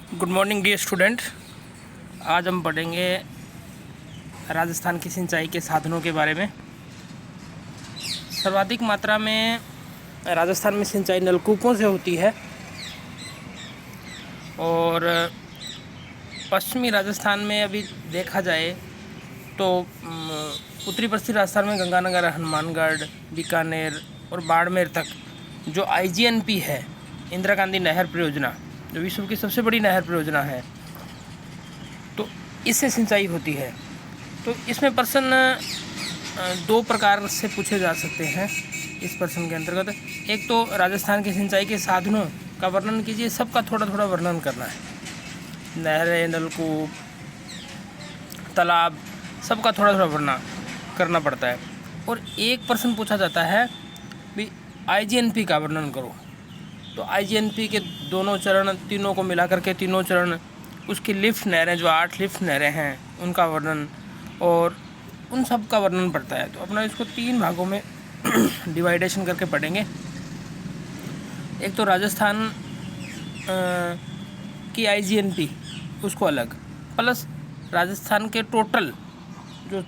Good morning dear student. आज हम पढ़ेंगे राजस्थान की सिंचाई के साधनों के बारे में। सर्वाधिक मात्रा में राजस्थान में सिंचाई नलकूपों से होती है और पश्चिमी राजस्थान में अभी देखा जाए तो उत्तरी पश्चिमी राजस्थान में गंगानगर, हनुमानगढ़, बीकानेर और बाड़मेर तक जो IGNP है, इंदिरा गांधी नहर परियोजना, जो विश्व की सबसे बड़ी नहर परियोजना है, तो इससे सिंचाई होती है। तो इसमें प्रश्न दो प्रकार से पूछे जा सकते हैं इस प्रश्न के अंतर्गत। एक तो राजस्थान की सिंचाई के साधनों का वर्णन कीजिए, सबका थोड़ा थोड़ा वर्णन करना है। नहरें, नलकूप, तालाब, सबका थोड़ा थोड़ा वर्णन करना पड़ता है। और एक प्रश्न पूछा जाता है भी IGNP का वर्णन करो। तो IGNP के दोनों चरण, तीनों को मिला करके तीनों चरण, उसकी लिफ्ट नहरें, जो 8 लिफ्ट नहरें हैं, उनका वर्णन और उन सब का वर्णन पड़ता है। तो अपना इसको 3 भागों में डिवाइडेशन करके पढ़ेंगे। एक तो राजस्थान की IGNP, उसको अलग, प्लस राजस्थान के टोटल जो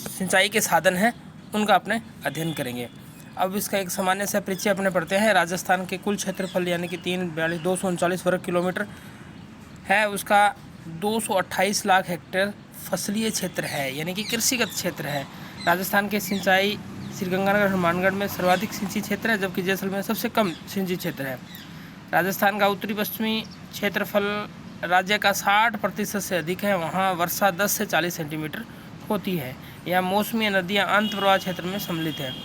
सिंचाई के साधन हैं उनका अपने अध्ययन करेंगे। अब इसका एक सामान्य सा परिचय अपने पढ़ते हैं। राजस्थान के कुल क्षेत्रफल यानी कि 239 वर्ग किलोमीटर है। उसका 228 लाख हेक्टेयर फसलीय क्षेत्र है, यानी कि कृषिगत क्षेत्र है। राजस्थान के सिंचाई श्रीगंगानगर, हनुमानगढ़ में सर्वाधिक सिंचित क्षेत्र है, जबकि जैसलमेर सबसे कम सिंचित क्षेत्र है। राजस्थान का उत्तरी पश्चिमी क्षेत्रफल राज्य का 60% से अधिक है। वहाँ वर्षा 10 से 40 सेंटीमीटर होती है। यहाँ मौसमी नदियाँ अंत प्रवाह क्षेत्र में सम्मिलित हैं।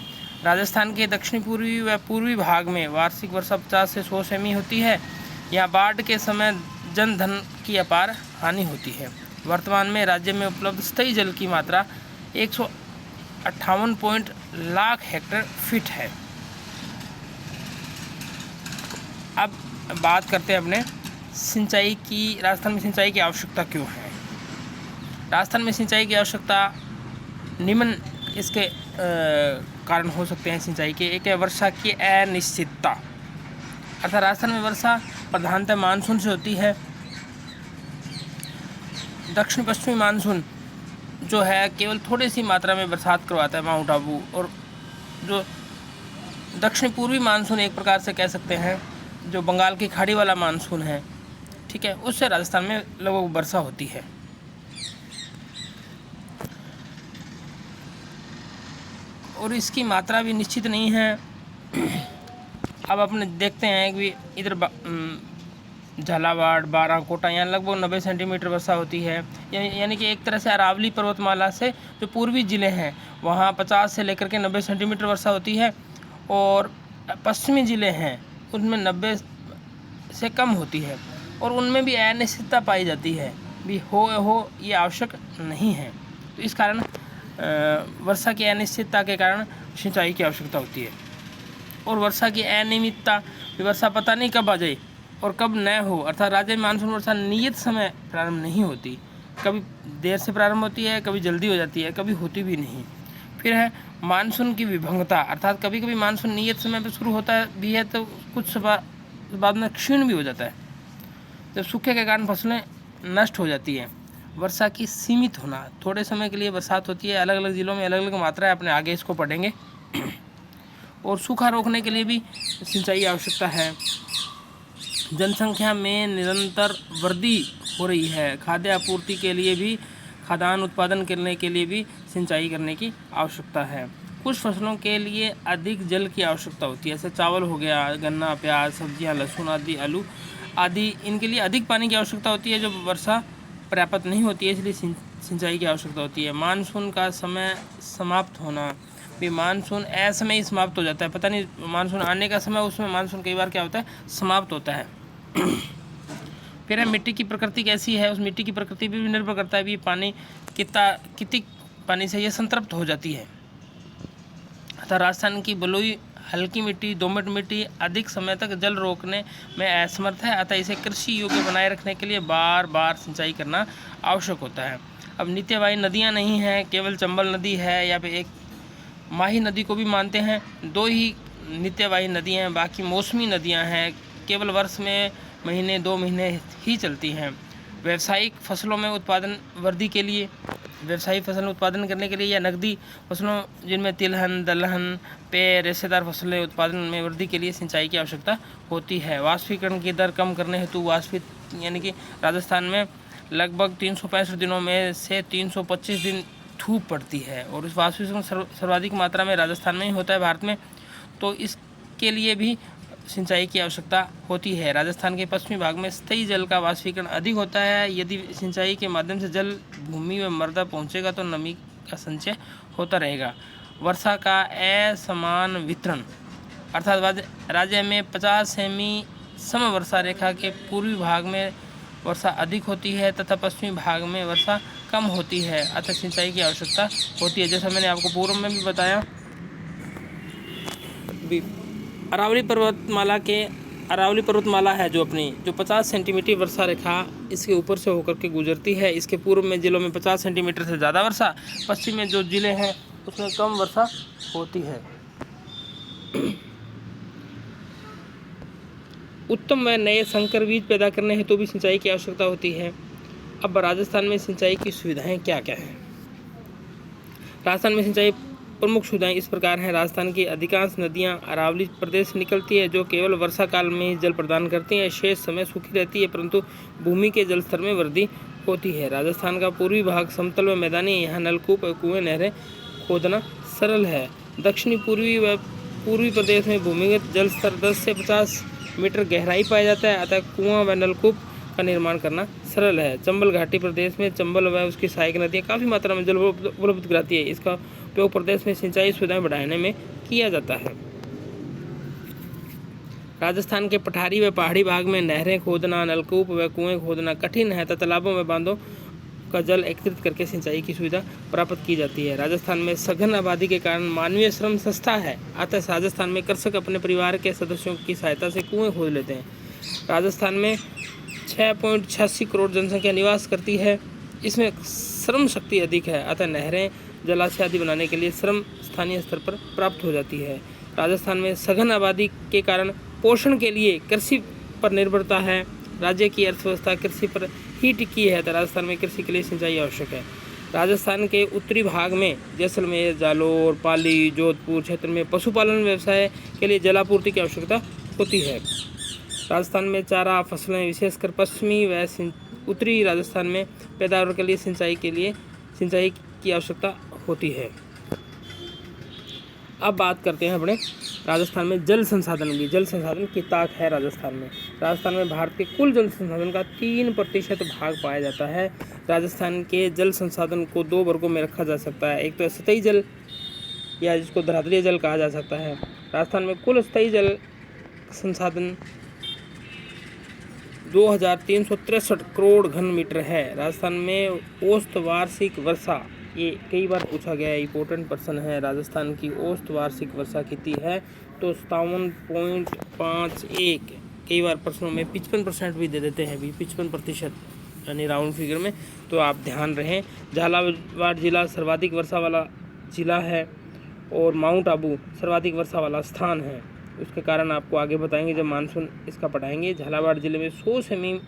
राजस्थान के दक्षिणी पूर्वी व पूर्वी भाग में वार्षिक वर्षा 50 से 100 सेमी होती है। यहाँ बाढ़ के समय जन धन की अपार हानि होती है। वर्तमान में राज्य में उपलब्ध स्थायी जल की मात्रा 158 लाख हेक्टेयर फीट है। अब बात करते हैं अपने सिंचाई की। राजस्थान में सिंचाई की आवश्यकता क्यों है? राजस्थान में सिंचाई की आवश्यकता निम्न इसके कारण हो सकते हैं सिंचाई के। एक है वर्षा की अनिश्चितता, अर्थात राजस्थान में वर्षा प्रधानतः मानसून से होती है। दक्षिण पश्चिमी मानसून जो है केवल थोड़ी सी मात्रा में बरसात करवाता है, माउंट आबू, और जो दक्षिण पूर्वी मानसून एक प्रकार से कह सकते हैं, जो बंगाल की खाड़ी वाला मानसून है, ठीक है, उससे राजस्थान में लगभग वर्षा होती है। और इसकी मात्रा भी निश्चित नहीं है। अब अपने देखते हैं कि इधर झालावाड़, बाराकोटा, यहाँ लगभग 90 सेंटीमीटर वर्षा होती है। यानी कि एक तरह से अरावली पर्वतमाला से जो पूर्वी ज़िले हैं वहाँ 50 से लेकर के 90 सेंटीमीटर वर्षा होती है, और पश्चिमी ज़िले हैं उनमें 90 से कम होती है, और उनमें भी अनिश्चितता पाई जाती है, भी हो ये आवश्यक नहीं है। तो इस कारण वर्षा की अनिश्चितता के कारण सिंचाई की आवश्यकता होती है। और वर्षा की अनियमितता, वर्षा पता नहीं कब आ जाए और कब न हो, अर्थात राज्य में मानसून वर्षा नियत समय प्रारंभ नहीं होती। कभी देर से प्रारंभ होती है, कभी जल्दी हो जाती है, कभी होती भी नहीं। फिर है मानसून की विभंगता, अर्थात कभी कभी मानसून नियत समय पर शुरू होता भी है तो कुछ बाद में क्षीण भी हो जाता है, जब सूखे के कारण फसलें नष्ट हो जाती हैं। वर्षा की सीमित होना, थोड़े समय के लिए बरसात होती है, अलग अलग ज़िलों में अलग अलग मात्रा है, अपने आगे इसको पढ़ेंगे। और सूखा रोकने के लिए भी सिंचाई आवश्यकता है। जनसंख्या में निरंतर वृद्धि हो रही है। खाद्य आपूर्ति के लिए भी, खाद्यान्न उत्पादन करने के लिए भी सिंचाई करने की आवश्यकता है। कुछ फसलों के लिए अधिक जल की आवश्यकता होती है, जैसे चावल हो गया, गन्ना, प्याज, सब्जियां, लहसुन आदि, आलू आदि, इनके लिए अधिक पानी की आवश्यकता होती है, जो वर्षा पर्याप्त नहीं होती है, इसलिए सिंचाई की आवश्यकता होती है। मानसून का समय समाप्त होना, भी मानसून असमय ही समाप्त हो जाता है, पता नहीं मानसून आने का समय, उसमें मानसून कई बार क्या होता है, समाप्त होता है। फिर है मिट्टी की प्रकृति कैसी है, उस मिट्टी की प्रकृति भी निर्भर करता है भी पानी कितनी पानी से ये संतृप्त हो जाती है। अतः राजस्थान की बलुई हल्की मिट्टी, दोमट मिट्टी अधिक समय तक जल रोकने में असमर्थ है, अतः इसे कृषि योग्य बनाए रखने के लिए बार बार सिंचाई करना आवश्यक होता है। अब नित्यवाही नदियाँ नहीं हैं, केवल चंबल नदी है, या फिर एक माही नदी को भी मानते हैं। 2 ही नित्यवाही नदियाँ हैं, बाकी मौसमी नदियाँ हैं। केवल वर्ष में महीने 2 महीने ही चलती हैं। व्यावसायिक फसलों में उत्पादन वृद्धि के लिए, व्यावसायिक फसल उत्पादन करने के लिए या नकदी फसलों जिनमें तिलहन, दलहन, पेय, रेशेदार फसलें उत्पादन में वृद्धि के लिए सिंचाई की आवश्यकता होती है। वाष्पीकरण की दर कम करने हेतु यानी कि राजस्थान में लगभग 365 दिनों में से 325 दिन धूप पड़ती है और इस वाष्पीकरण सर्वाधिक मात्रा में राजस्थान में ही होता है भारत में, तो इसके लिए भी सिंचाई की आवश्यकता होती है। राजस्थान के पश्चिमी भाग में स्थायी जल का वाष्पीकरण अधिक होता है। यदि सिंचाई के माध्यम से जल भूमि में मृदा पहुंचेगा तो नमी का संचय होता रहेगा। वर्षा का असमान वितरण, अर्थात राज्य में 50 सेमी समवर्षा रेखा के पूर्वी भाग में वर्षा अधिक होती है तथा पश्चिमी भाग में वर्षा कम होती है, अतः सिंचाई की आवश्यकता होती है। जैसा मैंने आपको पूर्व में भी बताया, अरावली पर्वतमाला है जो 50 सेंटीमीटर वर्षा रेखा इसके ऊपर से होकर के गुजरती है। इसके पूर्व में जिलों में 50 सेंटीमीटर से ज़्यादा वर्षा, पश्चिम में जो जिले हैं उसमें कम वर्षा होती है। उत्तम व नए संकर बीज पैदा करने हेतु भी सिंचाई की आवश्यकता होती है। अब राजस्थान में सिंचाई की सुविधाएं क्या क्या हैं? राजस्थान में सिंचाई प्रमुख सुविधाएं इस प्रकार हैं। राजस्थान की अधिकांश नदियां अरावली प्रदेश से निकलती है जो केवल वर्षा काल में ही जल प्रदान करती हैं। शेष समय सूखी रहती है परंतु भूमि के जल स्तर में वृद्धि होती है। राजस्थान का पूर्वी भाग समतल व मैदानी, यहाँ नलकूप और कुएं नहरें खोदना सरल है। दक्षिणी पूर्वी व पूर्वी प्रदेश में भूमिगत जल स्तर 10 से 50 मीटर गहराई पाया जाता है, अतः कुआं व नलकूप का निर्माण करना सरल है। चंबल घाटी प्रदेश में चंबल व उसकी सहायक नदियाँ काफ़ी मात्रा में जल उपलब्ध कराती है। इसका उपयोग प्रदेश में सिंचाई सुविधाएं बढ़ाने में किया जाता है। राजस्थान के पठारी व पहाड़ी भाग में नहरें खोदना, नलकूप व कुएं खोदना कठिन है तथा तालाबों व बांधों का जल एकत्रित करके सिंचाई की सुविधा प्राप्त की जाती है। राजस्थान में सघन आबादी के कारण मानवीय श्रम सस्ता है, अतः राजस्थान में कृषक अपने परिवार के सदस्यों की सहायता से कुएं खोद लेते हैं। राजस्थान में 6.86 करोड़ जनसंख्या निवास करती है। इसमें श्रम शक्ति अधिक है, अतः नहरें, जलाशय आदि बनाने के लिए श्रम स्थानीय स्तर पर प्राप्त हो जाती है। राजस्थान में सघन आबादी के कारण पोषण के लिए कृषि पर निर्भरता है। राज्य की अर्थव्यवस्था कृषि पर ही टिकी है, तो राजस्थान में कृषि के लिए सिंचाई आवश्यक है। राजस्थान के उत्तरी भाग में जैसलमेर, जालोर, पाली, जोधपुर क्षेत्र में पशुपालन व्यवसाय के लिए जलापूर्ति की आवश्यकता होती है। राजस्थान में चारा फसलें, विशेषकर पश्चिमी व उत्तरी राजस्थान में पैदावार के लिए सिंचाई की आवश्यकता होती है। अब बात करते हैं अपने राजस्थान में जल संसाधन की। जल संसाधन की ताक है राजस्थान में। राजस्थान में भारत के कुल जल संसाधन का 3% भाग पाया जाता है। राजस्थान के जल संसाधन को 2 वर्गों में रखा जा सकता है। एक तो सतही जल या जिसको धरातलीय जल कहा जा सकता है। राजस्थान में कुल स्थायी जल संसाधन 2363 करोड़ घन मीटर है। राजस्थान में औसत वार्षिक वर्षा, ये कई बार पूछा गया है, इम्पोर्टेंट प्रश्न है। राजस्थान की औसत वार्षिक वर्षा कितनी है? तो 57.51। कई बार प्रश्नों में 55% भी दे देते हैं, 55% यानी राउंड फिगर में, तो आप ध्यान रहें। झालावाड़ जिला सर्वाधिक वर्षा वाला जिला है और माउंट आबू सर्वाधिक वर्षा वाला स्थान है। उसके कारण आपको आगे बताएंगे जब मानसून इसका पढ़ाएंगे। झालावाड़ जिले में 100 सेमी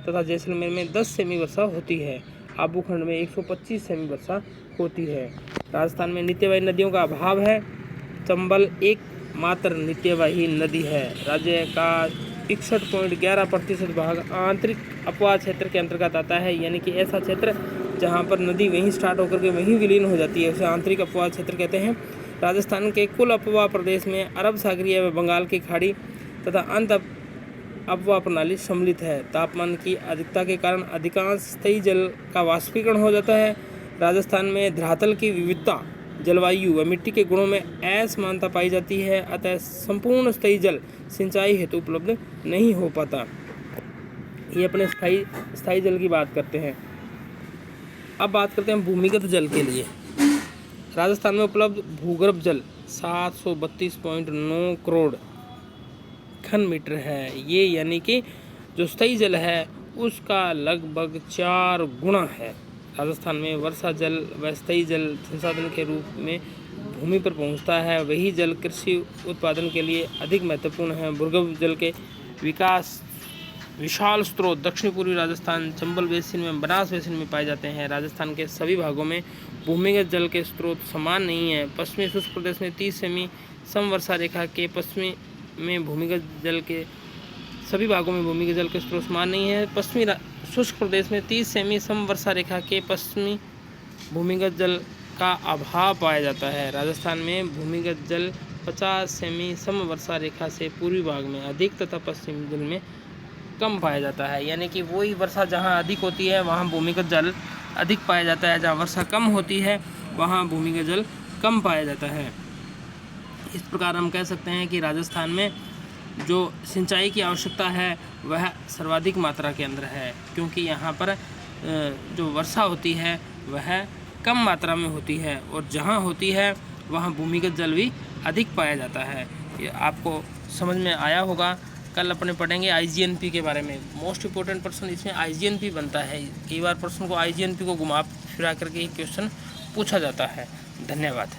तथा जैसलमेर में 10 सेमी वर्षा होती है। आबू खंड में 125 सेमी वर्षा होती है। राजस्थान में नित्यवाही नदियों का अभाव है। चंबल एकमात्र नित्यवाही नदी है। राज्य का 61.11% भाग आंतरिक अपवाह क्षेत्र के अंतर्गत आता है, यानी कि ऐसा क्षेत्र जहां पर नदी वहीं स्टार्ट होकर के वहीं विलीन हो जाती है, उसे आंतरिक अपवाह क्षेत्र कहते हैं। राजस्थान के कुल अपवाह प्रदेश में अरब सागरीय व बंगाल की खाड़ी तथा अंत अपवाह प्रणाली सम्मिलित है। तापमान की अधिकता के कारण अधिकांश स्थायी जल का वाष्पीकरण हो जाता है। राजस्थान में धरातल की विविधता, जलवायु व मिट्टी के गुणों में असमानता पाई जाती है, अतः संपूर्ण स्थायी जल सिंचाई हेतु उपलब्ध नहीं हो पाता। ये अपने स्थायी जल की बात करते हैं। अब बात करते हैं भूमिगत जल के लिए। राजस्थान में उपलब्ध भूगर्भ जल 732.9 करोड़ घन मीटर है। ये यानी कि जो स्थायी जल है उसका लगभग 4 गुना है। राजस्थान में वर्षा जल व स्थायी जल संसाधन के रूप में भूमि पर पहुंचता है। वही जल कृषि उत्पादन के लिए अधिक महत्वपूर्ण है। भूगर्भ जल के विकास विशाल स्रोत दक्षिण पूर्वी राजस्थान, चंबल बेसिन में, बनास बेसिन में पाए जाते हैं। राजस्थान के सभी भागों में भूमिगत जल के स्रोत समान नहीं है। पश्चिमी शुष्क प्रदेश में 30 सेमी समवर्षा रेखा के पश्चिमी में भूमिगत जल के सभी भागों में भूमिगत जल के स्रोत समान नहीं है। पश्चिमी शुष्क प्रदेश में 30 सेमी समवर्षा रेखा के पश्चिमी भूमिगत जल का अभाव पाया जाता है। राजस्थान में भूमिगत जल 50 सेमी समवर्षा रेखा से पूर्वी भाग में अधिक तथा पश्चिमी जल में कम पाया जाता है। यानी कि वही वर्षा जहाँ अधिक होती है वहाँ भूमिगत जल अधिक पाया जाता है, जहाँ वर्षा कम होती है वहाँ भूमिगत जल कम पाया जाता है। इस प्रकार हम कह सकते हैं कि राजस्थान में जो सिंचाई की आवश्यकता है वह सर्वाधिक मात्रा के अंदर है, क्योंकि यहाँ पर जो वर्षा होती है वह कम मात्रा में होती है और जहाँ होती है वहाँ भूमिगत जल भी अधिक पाया जाता है। ये आपको समझ में आया होगा। कल अपने पढ़ेंगे IGNP के बारे में। मोस्ट इम्पोर्टेंट प्रश्न इसमें IGNP बनता है। कई बार प्रश्न को IGNP को घुमा फिरा करके ही क्वेश्चन पूछा जाता है। धन्यवाद।